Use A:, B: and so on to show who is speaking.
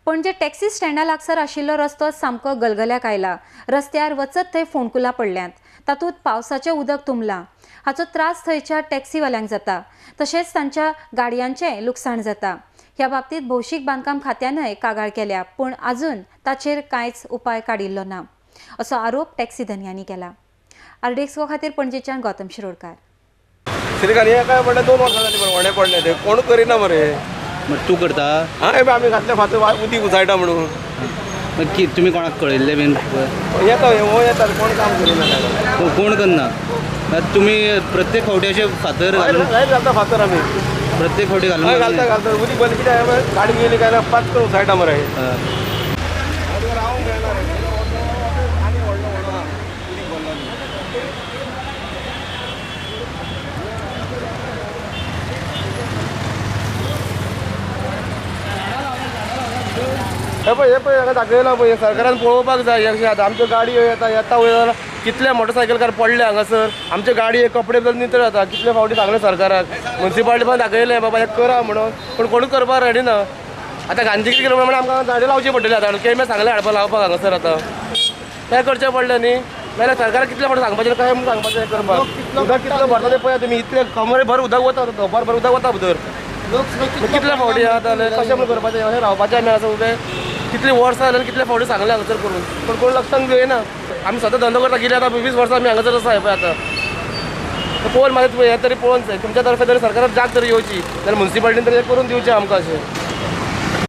A: पणजे टॅक्सी स्टँडा लागसार आशिल्लो रस्तो सामको गलगल्याक आयला। रस्त्यार वचत थंय फोंडकुलां पडल्यांत। तातूंत पावसाचें उदक तुंबलां। हाचो त्रास थंयच्या टॅक्सीवाल्यांक जाता, तशेंच तांच्या गाडयांचें लुकसाण जाता। ह्या बाबतींत भौशीक बांदकाम खात्यानय कागाळ केल्या, पूण आजून ताचेर कांयच उपाय काडिल्लो ना, असो आरोप टॅक्सी धन्यांनी केला। आरडीएक्सो खातीर पणजेच्यान गौतम शिरोडकार।
B: श्रीकांत हे काय म्हणटा 2 वर्सां जालीं व्हडें पडलें तें कोण करिना मरे।
C: तूं करता?
B: आमी घातले फातर उदीक उजळटा म्हणून।
C: तुमी कोणाक कळयल्ले बीन?
B: येता हो येता कोण काम करिना।
C: कोण करना? तुमी प्रत्येक फावटी अशें फातर
B: घालता फातर आमी
C: प्रत्येक फावटी
B: घालता उदीक बंद कित्याक गाडी गेली काय पाच करून उजळटा मरे। हे पळय हांगा दाखयला पळय सरकारान पळोवपाक जाय। अशें आमच्यो गाडयो येता वयर कितले मोटरसायकलकार पडले हांगासर, आमचे गाडये कपडे बदल नितळ जाता। कितले फावटी सांगलें सरकाराक, म्युन्सिपाल्टी पण दाखयलें बाबा हें करा म्हणून, पूण कोणूच करपाक रेडी ना। आतां गांधी कितें केलें म्हणून आमकां झाडां लावची पडटली आतां केमे सांगलें हाडपाक लावपाक हांगासर आतां तें करचें पडलें न्ही। नाल्यार सरकाराक कितले फावटी सांगपाचें काय म्हणून सांगपाचें हें करपाक। उदक कितलें भरता तें पळया तुमी, इतले कमरे भर उदक वता, भर उदक वता भितर। कितले फावटी आतां कशें म्हणून करपाचें अशें रावपाचें आमी आतां उबे कितलीं वर्सां जाल्यार कितले फावटी सांगलें हांगासर करून, पूण कोण लक्षांत घेयना। आमी सदां धंदो करता गेले आतां 20 वर्सां आमी हांगासर आसा पळय आतां पळोवन मागीर हें तरी पळोवन जाय तुमच्या तर्फे तरी सरकाराक जाग तरी येवची, जाल्यार म्युन्सिपाल्टीन तरी हें करून दिवचें आमकां अशें।